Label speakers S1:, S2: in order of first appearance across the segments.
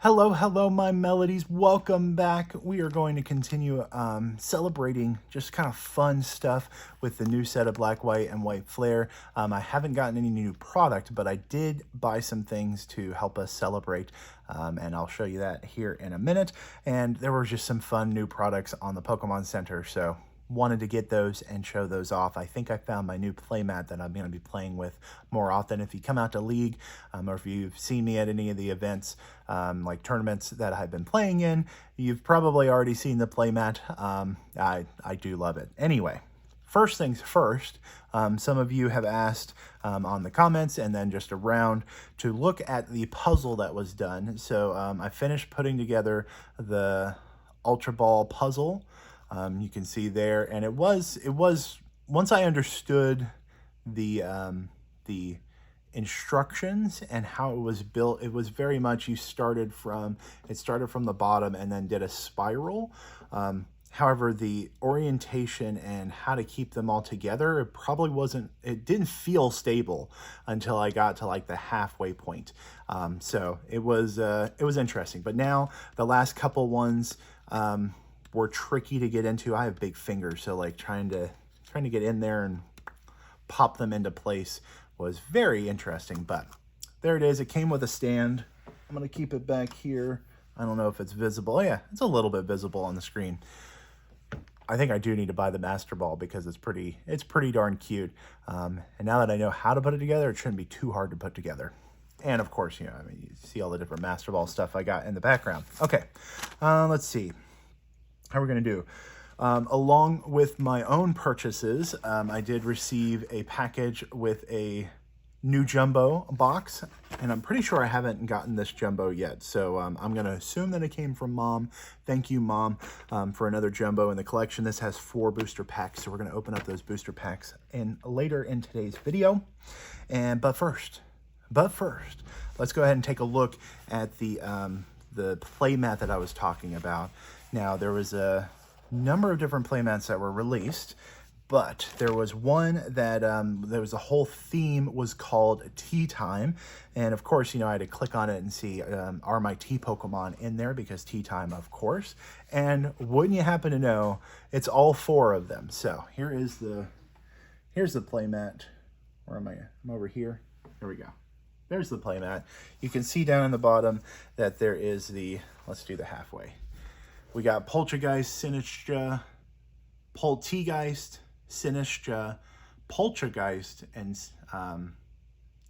S1: Hello, hello, my melodies. Welcome back. We are going to continue celebrating just kind of fun stuff with the new set of black, white, and white flare. I haven't gotten any new product, but I did buy some things to help us celebrate, and I'll show you that here in a minute. And there were just some fun new products on the Pokemon Center, so wanted to get those and show those off. I think I found my new playmat that I'm going to be playing with more often. If you come out to League, or if you've seen me at any of the events, like tournaments that I've been playing in, you've probably already seen the playmat. I do love it. Anyway, first things first, some of you have asked on the comments and then just around to look at the puzzle that was done. So I finished putting together the Ultra Ball puzzle. You can see there, and it was once I understood the instructions and how it was built, it was very much it started from the bottom and then did a spiral. However, the orientation and how to keep them all together, it didn't feel stable until I got to like the halfway point. So it was interesting. But now the last couple ones were tricky to get into. I have big fingers, so like trying to get in there and pop them into place was very interesting. But there it is. It came with a stand. I'm gonna keep it back here. I don't know if it's visible. Oh, yeah, it's a little bit visible on the screen. I think I do need to buy the Master Ball because it's pretty darn cute. And now that I know how to put it together, it shouldn't be too hard to put together. And of course, you see all the different Master Ball stuff I got in the background. Okay, let's see how we're gonna do. Along with my own purchases, I did receive a package with a new jumbo box, and I'm pretty sure I haven't gotten this jumbo yet. So I'm gonna assume that it came from Mom. Thank you, Mom, for another jumbo in the collection. This has 4 booster packs, so we're gonna open up those booster packs later in today's video. But first, let's go ahead and take a look at the playmat that I was talking about. Now, there was a number of different playmats that were released, but there was one that there was a whole theme was called Tea Time. And of course, I had to click on it and see, are my tea Pokemon in there? Because tea time, of course. And wouldn't you happen to know, it's all 4 of them. So here's the playmat. Where am I? I'm over here. Here we go. There's the playmat. You can see down in the bottom that there is let's do the halfway. We got Poltergeist, Sinistra, Poltegeist, Sinistra, Poltergeist, and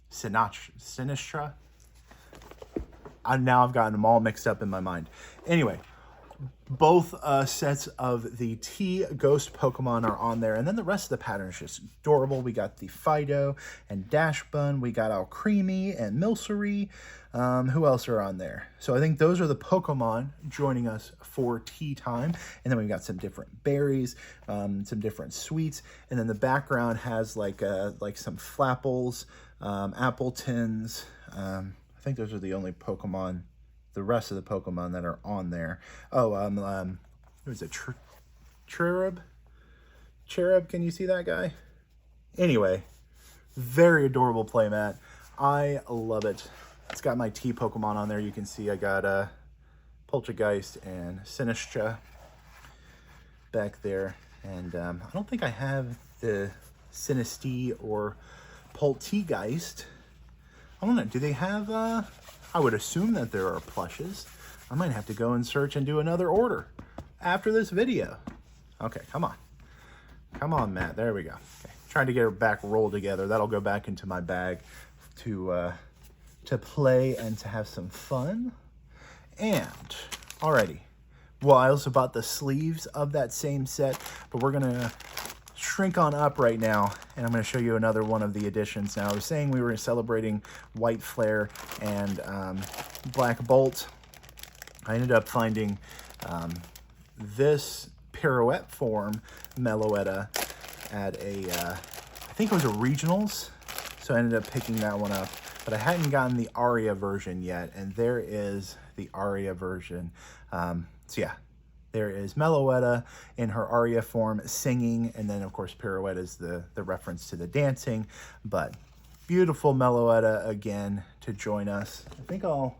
S1: Sinistra. Now I've gotten them all mixed up in my mind. Anyway, both sets of the T Ghost Pokemon are on there, and then the rest of the pattern is just adorable. We got the Fido and Dashbun. We got Alcremie and Milcery. Who else are on there? So I think those are the Pokemon joining us for tea time. And then we've got some different berries, some different sweets. And then the background has like some Flapples, Appletons. I think those are the only Pokemon, the rest of the Pokemon that are on there. Oh, who's it? Cherub? Can you see that guy? Anyway, very adorable playmat. I love it. It's got my T Pokemon on there. You can see I got Poltergeist and Sinistra back there. And I don't think I have the Sinistea or Poltegeist. I don't know. Do they have... I would assume that there are plushes. I might have to go and search and do another order after this video. Okay, come on. Come on, Matt. There we go. Okay. Trying to get her back rolled together. That'll go back into my bag to play and to have some fun. And alrighty. Well, I also bought the sleeves of that same set, but we're gonna shrink on up right now, and I'm going to show you another one of the additions. Now, I was saying we were celebrating White Flare and Black Bolt. I ended up finding this pirouette form Meloetta at I think it was a regionals, so I ended up picking that one up. But I hadn't gotten the Aria version yet, and there is the Aria version. So yeah. There is Meloetta in her aria form singing, and then of course pirouette is the reference to the dancing. But beautiful Meloetta again to join us. I think I'll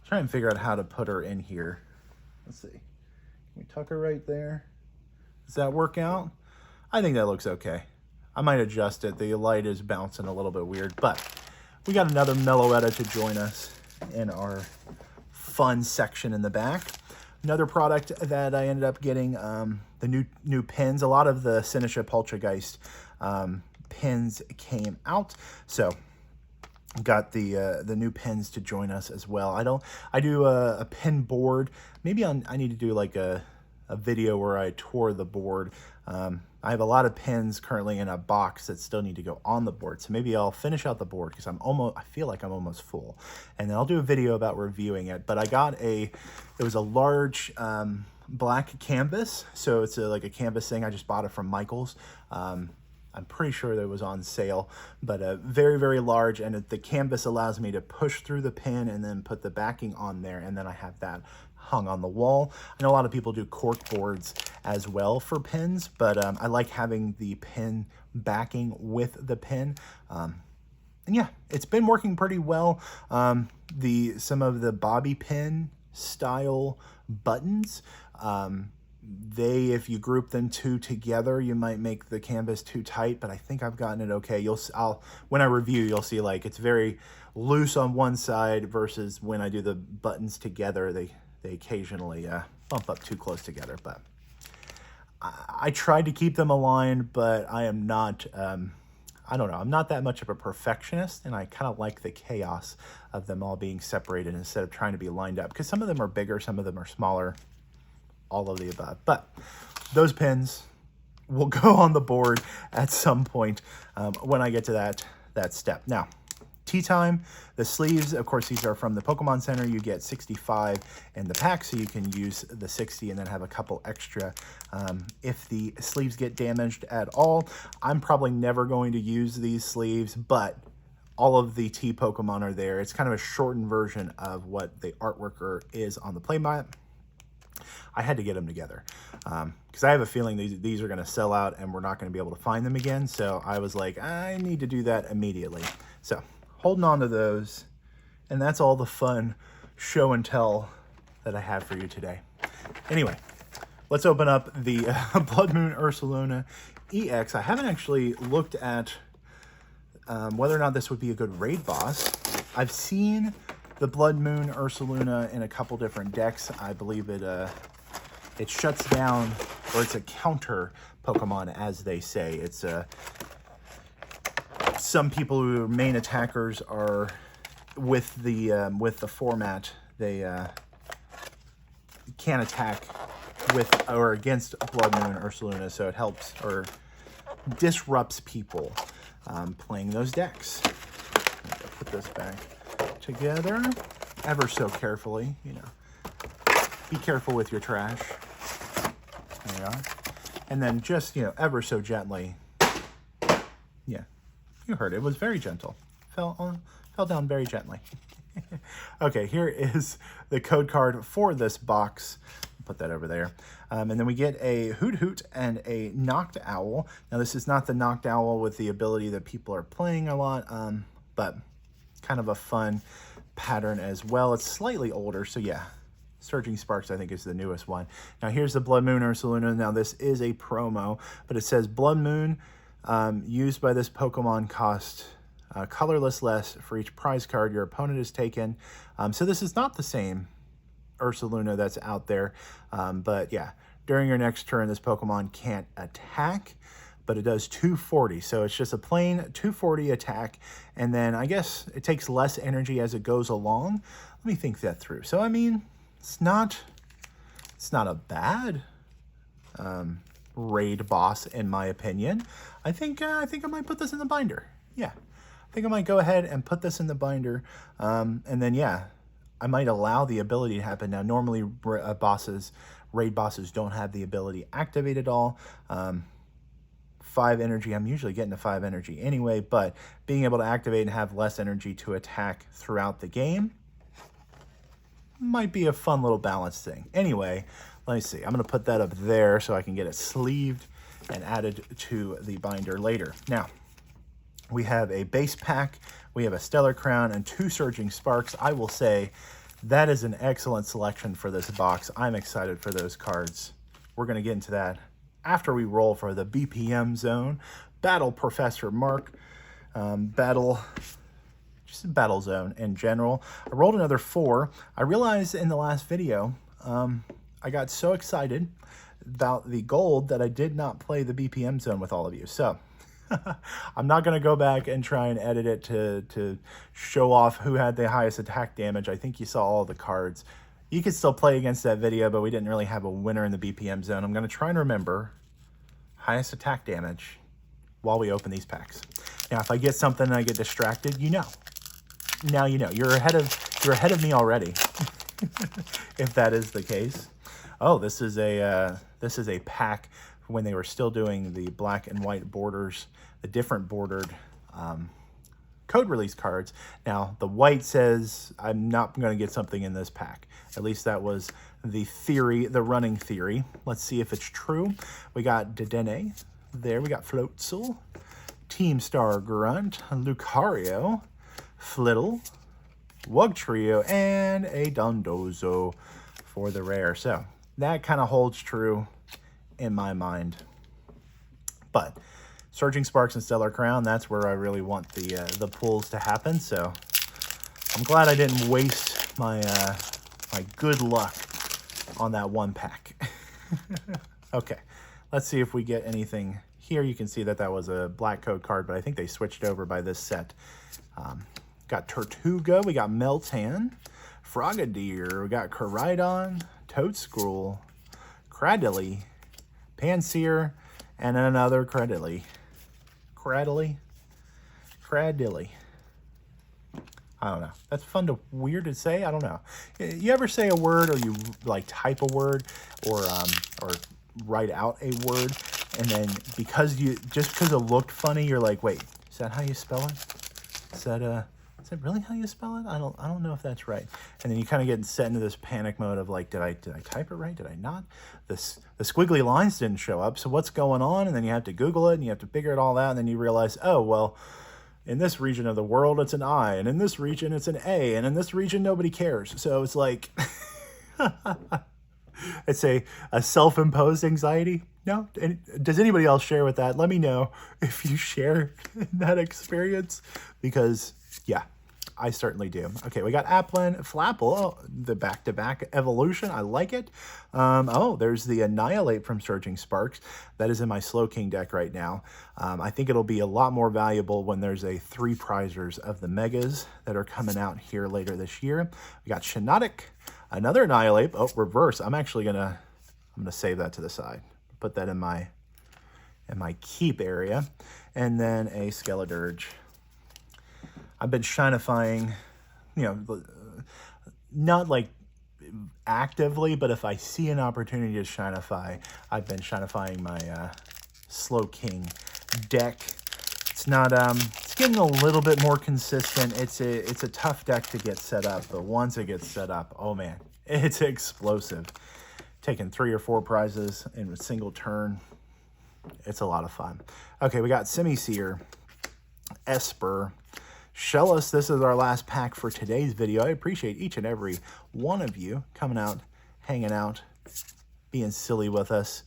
S1: Try and figure out how to put her in here. Let's see. Can we tuck her right there? Does that work out? I think that looks okay. I might adjust it. The light is bouncing a little bit weird, but we got another Meloetta to join us in our fun section in the back. Another product that I ended up getting, the new pins. A lot of the Sinistra Poltergeist pins came out, so got the new pins to join us as well. I do a pin board. Maybe I need to do like a video where I tour the board. I have a lot of pins currently in a box that still need to go on the board. So maybe I'll finish out the board because I feel like I'm almost full. And then I'll do a video about reviewing it. But I got it was a large black canvas. So it's like a canvas thing. I just bought it from Michael's. I'm pretty sure that it was on sale, but very, very large. And the canvas allows me to push through the pin and then put the backing on there. And then I have that hung on the wall. I know a lot of people do cork boards as well for pins, but I like having the pin backing with the pin. And yeah, it's been working pretty well. Some of the bobby pin style buttons, if you group them two together, you might make the canvas too tight, but I think I've gotten it okay. When I review, you'll see like it's very loose on one side versus when I do the buttons together, they occasionally bump up too close together. But I tried to keep them aligned, but I am not, I don't know, I'm not that much of a perfectionist, and I kind of like the chaos of them all being separated instead of trying to be lined up, because some of them are bigger, some of them are smaller, all of the above. But those pins will go on the board at some point when I get to that step. Now, tea time, the sleeves, of course, these are from the Pokemon Center. You get 65 in the pack, so you can use the 60 and then have a couple extra if the sleeves get damaged at all. I'm probably never going to use these sleeves, but all of the tea Pokemon are there. It's kind of a shortened version of what the artwork is on the Playmat. I had to get them together because I have a feeling these are going to sell out and we're not going to be able to find them again. So I was like, I need to do that immediately. So holding on to those, and that's all the fun show and tell that I have for you today. Anyway, let's open up the Blood Moon Ursaluna EX. I haven't actually looked at whether or not this would be a good raid boss. I've seen the Blood Moon Ursaluna in a couple different decks. I believe it shuts down, or it's a counter Pokemon, as they say. It's some people who are main attackers are with the format. They can't attack with or against Blood Moon Ursaluna, so it helps or disrupts people playing those decks. Put this back together ever so carefully, you know. Be careful with your trash. There you are. And then just, ever so gently. Yeah, you heard it. It was very gentle. Fell down very gently. Okay, here is the code card for this box. Put that over there. And then we get a Hoot Hoot and a Knocked Owl. Now, this is not the Knocked Owl with the ability that people are playing a lot, but kind of a fun pattern as well. It's slightly older, so yeah. Surging Sparks, I think, is the newest one. Now, here's the Blood Moon Ursaluna. Now, this is a promo, but it says Blood Moon used by this Pokemon cost colorless less for each prize card your opponent has taken. So this is not the same Ursaluna that's out there, but yeah, during your next turn, this Pokemon can't attack, but it does 240. So it's just a plain 240 attack, and then I guess it takes less energy as it goes along. Let me think that through. So, I mean, it's not a bad raid boss, in my opinion. I think I might put this in the binder. Yeah, I think I might go ahead and put this in the binder, and then yeah, I might allow the ability to happen. Now, normally raid bosses don't have the ability activated at all. 5 energy, I'm usually getting to 5 energy anyway, but being able to activate and have less energy to attack throughout the game might be a fun little balance thing. Anyway, let me see. I'm going to put that up there so I can get it sleeved and added to the binder later. Now, we have a base pack, we have a Stellar Crown, and 2 Surging Sparks. I will say That is an excellent selection for this box. I'm excited for those cards. We're going to get into that after we roll for the BPM zone. Battle Professor Mark. Just Battle Zone in general. I rolled another 4. I realized in the last video, I got so excited about the gold that I did not play the BPM zone with all of you. So I'm not going to go back and try and edit it to show off who had the highest attack damage. I think you saw all the cards. You could still play against that video, but we didn't really have a winner in the BPM zone. I'm going to try and remember highest attack damage while we open these packs. Now, if I get something and I get distracted, you know. Now you know. You're ahead of me already. If that is the case. Oh, this is a pack when they were still doing the black and white borders, the different bordered code release cards. Now, the white says I'm not going to get something in this pack. At least that was the theory, the running theory. Let's see if it's true. We got Dedenne there. We got Floatzel, Team Star Grunt, Lucario, Flittle, Wugtrio, and a Dondozo for the rare. So that kind of holds true in my mind. But Surging Sparks and Stellar Crown, that's where I really want the pulls to happen. So I'm glad I didn't waste my my good luck on that one pack. Okay, let's see if we get anything here. You can see that that was a black code card, but I think they switched over by this set. Got Tortuga, we got Meltan, Frogadier, we got Koraidon, Toadskrull, Cradily, Panseer, and another Cradily. Cradily? I don't know. That's weird to say. I don't know. You ever say a word, or you like type a word, or write out a word, and then because it looked funny, you're like, wait, is that how you spell it? Is that really how you spell it? I don't know if that's right. And then you kind of get set into this panic mode of like, did I type it right? Did I not? The squiggly lines didn't show up. So what's going on? And then you have to Google it and you have to figure it all out. And then you realize, oh, well, in this region of the world, it's an I, and in this region, it's an A, and in this region, nobody cares. So it's like, it's a self-imposed anxiety. No? Does anybody else share with that? Let me know if you share that experience, because, yeah, I certainly do. Okay, we got Applin, Flapple, oh, the back-to-back evolution. I like it. Oh, there's the Annihilate from Surging Sparks. That is in my Slow King deck right now. I think it'll be a lot more valuable when there's a 3 prizers of the Megas that are coming out here later this year. We got Shiinotic, another Annihilate. Oh, reverse. I'm actually gonna save that to the side. Put that in my keep area. And then a Skeledirge. I've been shinifying, not like actively, but if I see an opportunity to shinify, I've been shinifying my Slow King deck. It's not, it's getting a little bit more consistent. It's a tough deck to get set up, but once it gets set up, oh man, it's explosive. Taking 3 or 4 prizes in a single turn. It's a lot of fun. Okay, we got Simisear, Esper, Shellis. This is our last pack for today's video. I appreciate each and every one of you coming out, hanging out, being silly with us.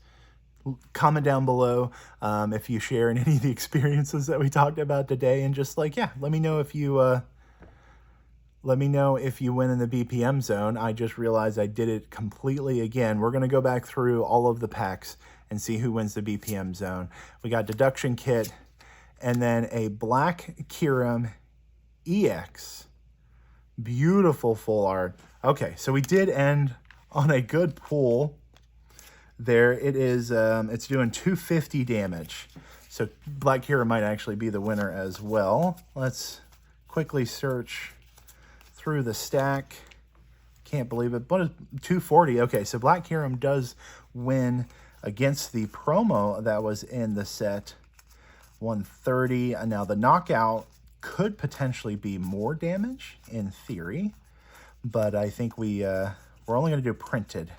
S1: Comment down below if you share in any of the experiences that we talked about today, and just like, yeah, let me know if you win in the BPM zone. I just realized I did it completely again. We're going to go back through all of the packs and see who wins the BPM zone. We got Deduction Kit, and then a Black Kyurem EX. Beautiful full art. Okay, so we did end on a good pull. There it is. It's doing 250 damage. So Black Kyurem might actually be the winner as well. Let's search through the stack. Can't believe it. But 240. Okay, so Black Kyurem does win against the promo that was in the set. 130. And now the knockout could potentially be more damage in theory, but I think we're only going to do printed,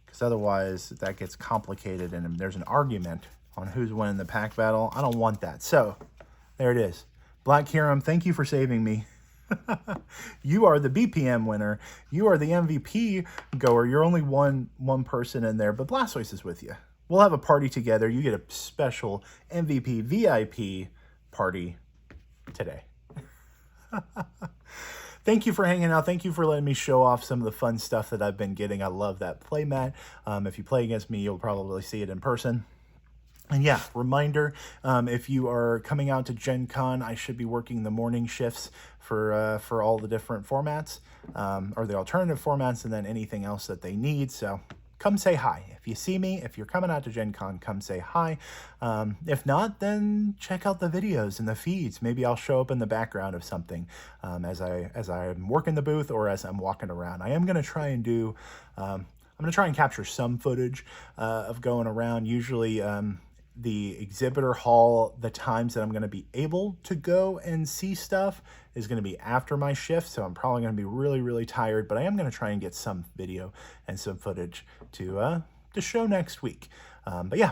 S1: because otherwise that gets complicated and there's an argument on who's winning the pack battle. I don't want that. So there it is. Black Kyurem, thank you for saving me. You are the BPM winner. You are the MVP goer. You're only one person in there, but Blastoise is with you. We'll have a party together. You get a special MVP VIP party today. Thank you for hanging out. Thank you for letting me show off some of the fun stuff that I've been getting. I love that Playmat. If you play against me, you'll probably see it in person. And yeah, reminder, if you are coming out to Gen Con, I should be working the morning shifts for all the different formats, or the alternative formats, and then anything else that they need. So come say hi. If you see me, if you're coming out to Gen Con, come say hi. If not, then check out the videos and the feeds. Maybe I'll show up in the background of something as I'm working the booth or as I'm walking around. I am going to try and do, I'm going to try and capture some footage of going around. Usually the exhibitor hall, the times that I'm going to be able to go and see stuff is going to be after my shift, so I'm probably going to be really, really tired, but I am going to try and get some video and some footage to show next week. But yeah,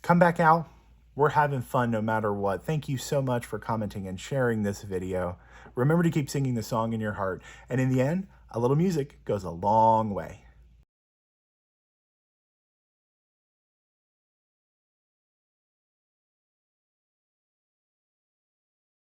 S1: come back out. We're having fun no matter what. Thank you so much for commenting and sharing this video. Remember to keep singing the song in your heart, and in the end, a little music goes a long way.